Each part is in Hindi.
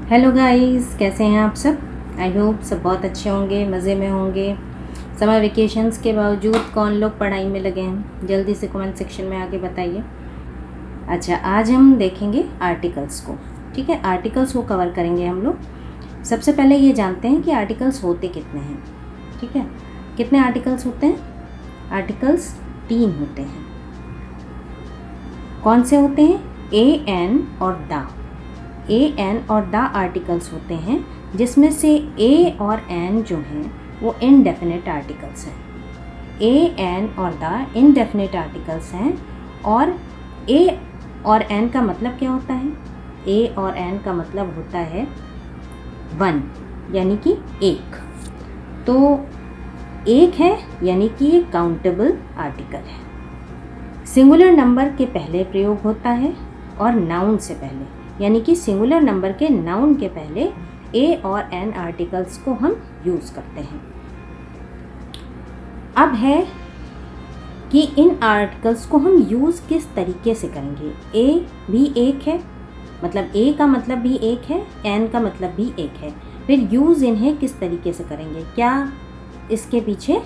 हेलो गाइस, कैसे हैं आप सब। आई होप सब बहुत अच्छे होंगे, मज़े में होंगे। समर वेकेशंस के बावजूद कौन लोग पढ़ाई में लगे हैं, जल्दी से कमेंट सेक्शन में आके बताइए। अच्छा, आज हम देखेंगे आर्टिकल्स को। ठीक है, आर्टिकल्स को कवर करेंगे हम लोग। सबसे पहले ये जानते हैं कि आर्टिकल्स होते कितने हैं। ठीक है, कितने आर्टिकल्स होते हैं? आर्टिकल्स 3 होते हैं। कौन से होते हैं? ए, एन और द। ए, एन और द आर्टिकल्स होते हैं, जिसमें से ए और एन जो हैं वो इनडेफिनेट आर्टिकल्स हैं। ए, एन और द इनडेफिनेट आर्टिकल्स हैं। और ए और एन का मतलब क्या होता है? ए और एन का मतलब होता है 1, यानी कि एक। तो एक है यानी कि ये काउंटेबल आर्टिकल है। सिंगुलर नंबर के पहले प्रयोग होता है और नाउन से पहले, यानी कि सिंगुलर नंबर के नाउन के पहले ए और एन आर्टिकल्स को हम यूज़ करते हैं। अब है कि इन आर्टिकल्स को हम यूज़ किस तरीके से करेंगे। ए भी एक है, मतलब ए का मतलब भी एक है, एन का मतलब भी एक है। फिर यूज़ इन्हें किस तरीके से करेंगे, क्या इसके पीछे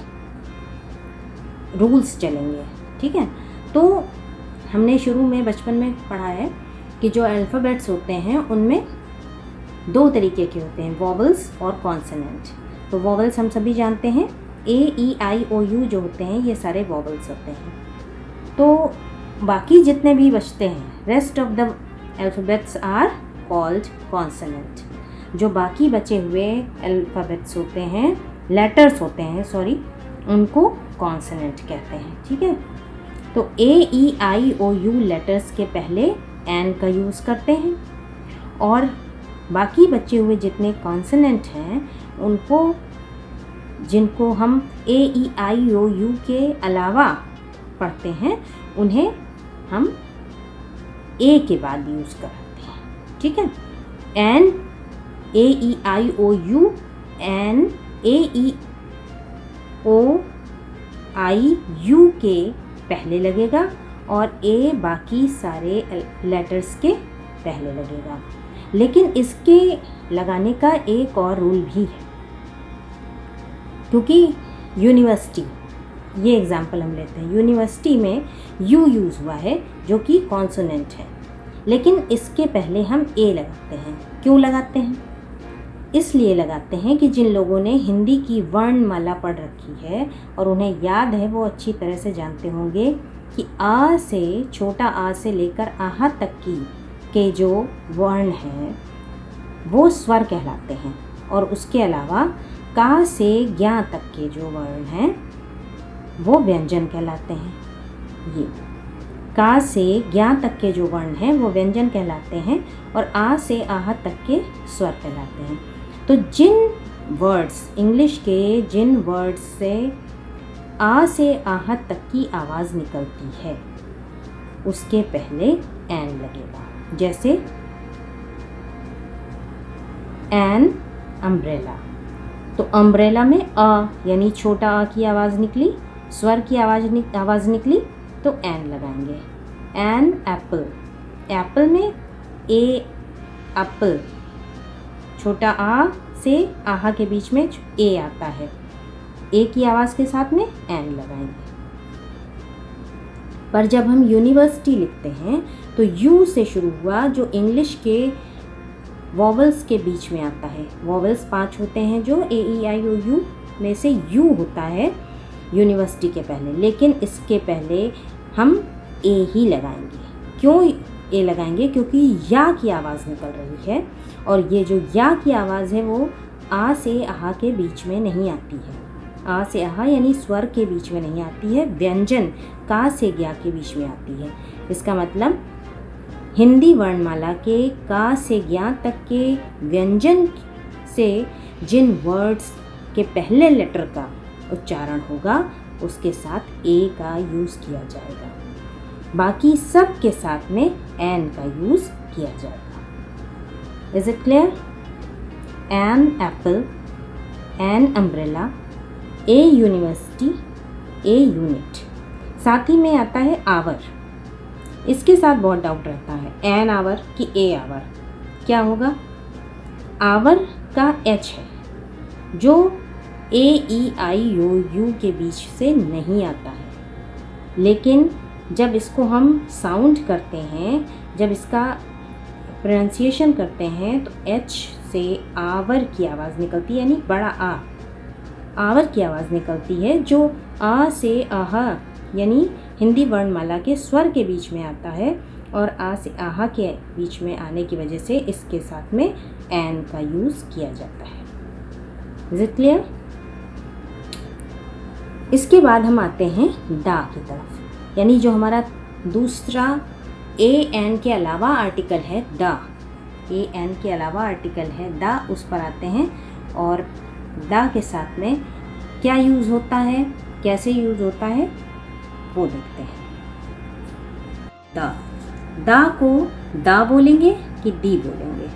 रूल्स चलेंगे। ठीक है, तो हमने शुरू में बचपन में पढ़ा है कि जो अल्फ़ाबेट्स होते हैं उनमें 2 तरीके के होते हैं, वॉवल्स और कॉन्सोनेंट। तो वॉवल्स हम सभी जानते हैं, ए, ई, आई, ओ, यू जो होते हैं ये सारे वॉवल्स होते हैं। तो बाकी जितने भी बचते हैं, rest of the alphabets are called consonant. जो बाकी बचे हुए अल्फ़ाबेट्स होते हैं, लेटर्स होते हैं सॉरी, उनको कॉन्सोनेंट कहते हैं। ठीक है, तो ए, E, I, O, you letters के पहले एन का यूज़ करते हैं, और बाकी बचे हुए जितने कॉन्सोनेंट हैं उनको, जिनको हम ए, ई, आई, ओ, यू के अलावा पढ़ते हैं, उन्हें हम ए के बाद यूज़ करते हैं। ठीक है, an, A, E, I, O, U, an, A, E, O, I, U के पहले लगेगा और ए बाकी सारे लेटर्स के पहले लगेगा। लेकिन इसके लगाने का एक और रूल भी है, क्योंकि यूनिवर्सिटी, ये एग्जाम्पल हम लेते हैं, यूनिवर्सिटी में यू यूज़ हुआ है जो कि कॉन्सोनेंट है, लेकिन इसके पहले हम ए लगाते हैं। क्यों लगाते हैं? इसलिए लगाते हैं कि जिन लोगों ने हिंदी की वर्णमाला पढ़ रखी है और उन्हें याद है, वो अच्छी तरह से जानते होंगे कि आ से, छोटा आ से लेकर आहा तक की के जो वर्ण हैं वो स्वर कहलाते हैं, और उसके अलावा का से ज्ञा तक के जो वर्ण हैं वो व्यंजन कहलाते हैं। ये का से ज्ञा तक के जो वर्ण हैं वो व्यंजन कहलाते हैं, और आ से आहा तक के स्वर कहलाते हैं। तो जिन वर्ड्स, इंग्लिश के जिन वर्ड्स से आ से आहा तक की आवाज़ निकलती है उसके पहले एन लगेगा। जैसे एन अम्ब्रेला, तो अम्ब्रेला में अ यानी छोटा आ की आवाज़ निकली, स्वर की आवाज़ निकली, तो एन लगाएंगे। एन एप्पल, एप्पल में ए एप्पल, छोटा आ से आहा के बीच में ए आता है, ए की आवाज़ के साथ में एन लगाएंगे। पर जब हम यूनिवर्सिटी लिखते हैं तो यू से शुरू हुआ जो इंग्लिश के वॉवल्स के बीच में आता है। वॉवल्स 5 होते हैं, जो ए, ई, आई, ओ, यू में से यू होता है यूनिवर्सिटी के पहले, लेकिन इसके पहले हम ए ही लगाएंगे। क्यों ए लगाएंगे? क्योंकि या की आवाज़ निकल रही है, और ये जो या की आवाज़ है वो आ से आहा के बीच में नहीं आती है। आ से आहा यानी स्वर के बीच में नहीं आती है, व्यंजन का से ज्ञा के बीच में आती है। इसका मतलब हिंदी वर्णमाला के का से ज्ञा तक के व्यंजन से जिन वर्ड्स के पहले लेटर का उच्चारण होगा उसके साथ ए का यूज़ किया जाएगा, बाकी सब के साथ में एन का यूज़ किया जाएगा। Is it clear? An apple, an umbrella, a university, a unit. साथ ही में आता है आवर। इसके साथ बहुत डाउट रहता है, एन आवर कि ए आवर, क्या होगा? आवर का एच है जो ए ई आई ओ यू के बीच से नहीं आता है, लेकिन जब इसको हम साउंड करते हैं, जब इसका प्रोनाउंसिएशन करते हैं तो एच से आवर की आवाज़ निकलती है, यानी बड़ा आ, आवर की आवाज़ निकलती है जो आ से आहा यानी हिंदी वर्णमाला के स्वर के बीच में आता है, और आ से आहा के बीच में आने की वजह से इसके साथ में एन का यूज़ किया जाता है। Is it clear? इसके बाद हम आते हैं दा की तरफ, यानी जो हमारा दूसरा ए एन के अलावा आर्टिकल है दा, ए एन के अलावा आर्टिकल है दा, उस पर आते हैं। और दा के साथ में क्या यूज़ होता है, कैसे यूज़ होता है वो देखते हैं। दा को दा बोलेंगे कि दी बोलेंगे,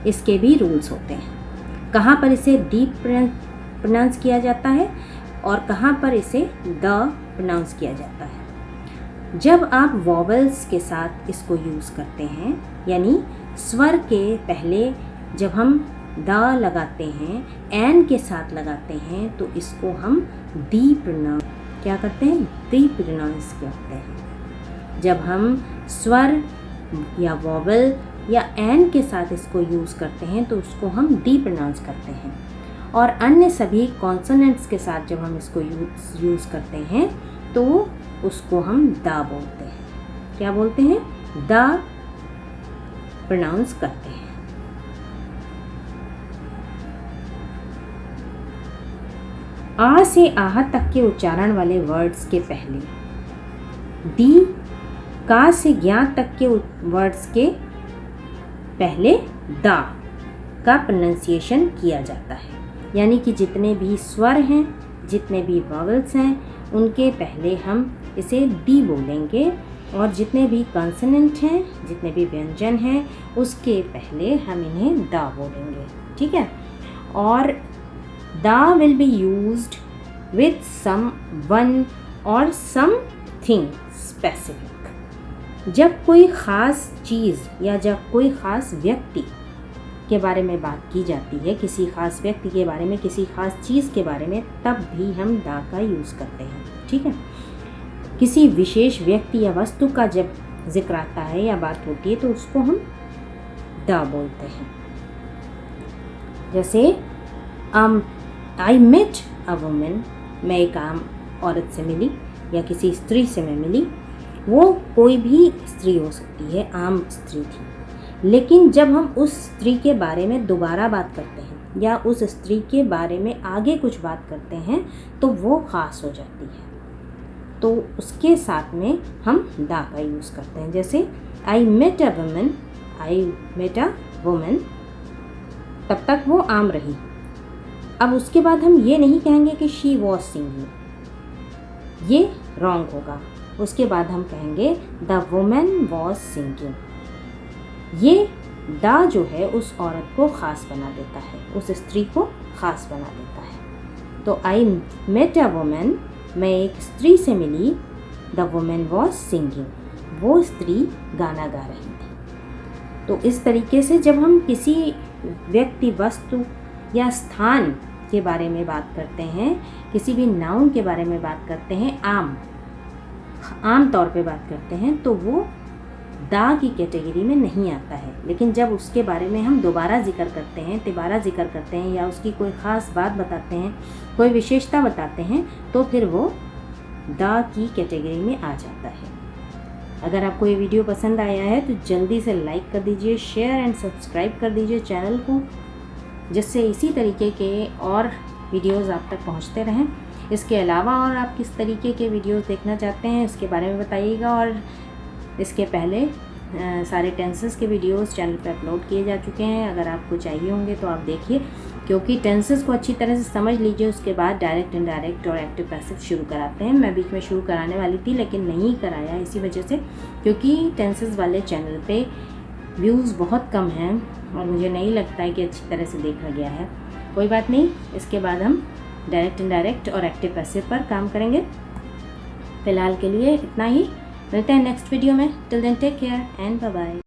इसके भी रूल्स होते हैं। कहाँ पर इसे दी प्रोनाउंस किया जाता है और कहाँ पर इसे द प्रोनाउंस किया जाता है। जब आप वॉवल्स के साथ इसको यूज़ करते हैं, यानी स्वर के पहले जब हम द लगाते हैं, एन के साथ लगाते हैं, तो इसको हम दी प्रोनाउंस क्या करते हैं, दी प्रोनाउंस करते हैं। जब हम स्वर या वॉवल या एन के साथ इसको यूज़ करते हैं तो उसको हम दी प्रोनाउंस करते हैं। और अन्य सभी कॉन्सोनेंट्स के साथ जब हम इसको यूज़ करते हैं तो उसको हम दा बोलते हैं। क्या बोलते हैं? दा प्रोनाउंस करते हैं। आ से आहा तक के उच्चारण वाले वर्ड्स के पहले, दी का से ज्ञा तक के वर्ड्स के पहले दा का प्रोनाउंसिएशन किया जाता है। यानी कि जितने भी स्वर हैं, जितने भी वॉवल्स हैं, उनके पहले हम इसे दी बोलेंगे, और जितने भी कॉन्सोनेंट हैं, जितने भी व्यंजन हैं, उसके पहले हम इन्हें दा बोलेंगे। ठीक है? और the will be used with someone or something specific. जब कोई ख़ास चीज़ या जब कोई ख़ास व्यक्ति के बारे में बात की जाती है, किसी ख़ास व्यक्ति के बारे में, किसी ख़ास चीज़ के बारे में, तब भी हम दा का यूज़ करते हैं। ठीक है? किसी विशेष व्यक्ति या वस्तु का जब जिक्र आता है या बात होती है तो उसको हम दा बोलते हैं। जैसे आई मेट अ वुमन, मैं एक आम औरत से मिली या किसी स्त्री से मैं मिली। वो कोई भी स्त्री हो सकती है, आम स्त्री थी, लेकिन जब हम उस स्त्री के बारे में दोबारा बात करते हैं या उस स्त्री के बारे में आगे कुछ बात करते हैं तो वो ख़ास हो जाती है, तो उसके साथ में हम दा का यूज़ करते हैं। जैसे आई मेट अ वुमन, तब तक वो आम रही। अब उसके बाद हम ये नहीं कहेंगे कि शी वॉज सिंगिंग, ये रॉन्ग होगा। उसके बाद हम कहेंगे द वुमन वॉज सिंगिंग। ये दा जो है उस औरत को ख़ास बना देता है, उस स्त्री को ख़ास बना देता है। तो आई मेट अ वुमन, मैं एक स्त्री से मिली, द वुमन वॉज सिंगिंग, वो स्त्री गाना गा रही थी। तो इस तरीके से जब हम किसी व्यक्ति, वस्तु या स्थान के बारे में बात करते हैं, किसी भी नाउन के बारे में बात करते हैं, आम तौर पे बात करते हैं, तो वो दा की कैटेगरी में नहीं आता है। लेकिन जब उसके बारे में हम दोबारा जिक्र करते हैं, तिबारा जिक्र करते हैं, या उसकी कोई ख़ास बात बताते हैं, कोई विशेषता बताते हैं, तो फिर वो दा की कैटेगरी में आ जाता है। अगर आपको ये वीडियो पसंद आया है तो जल्दी से लाइक कर दीजिए, शेयर एंड सब्सक्राइब कर दीजिए चैनल को, जिससे इसी तरीके के और वीडियोज़ आप तक पहुँचते रहें। इसके अलावा और आप किस तरीके के वीडियोज़ देखना चाहते हैं इसके बारे में बताइएगा। और इसके पहले सारे टेंसेस के वीडियोस चैनल पे अपलोड किए जा चुके हैं, अगर आपको चाहिए होंगे तो आप देखिए, क्योंकि टेंसेस को अच्छी तरह से समझ लीजिए। उसके बाद डायरेक्ट, इनडायरेक्ट और एक्टिव पैसिव शुरू कराते हैं। मैं बीच में शुरू कराने वाली थी लेकिन नहीं कराया, इसी वजह से, क्योंकि टेंसेस वाले चैनल पे व्यूज़ बहुत कम हैं और मुझे नहीं लगता है कि अच्छी तरह से देखा गया है। कोई बात नहीं, इसके बाद हम डायरेक्ट, इनडायरेक्ट और एक्टिव पैसिव पर काम करेंगे। फ़िलहाल के लिए इतना ही, मिलते हैं नेक्स्ट वीडियो में। Till then take care and bye bye.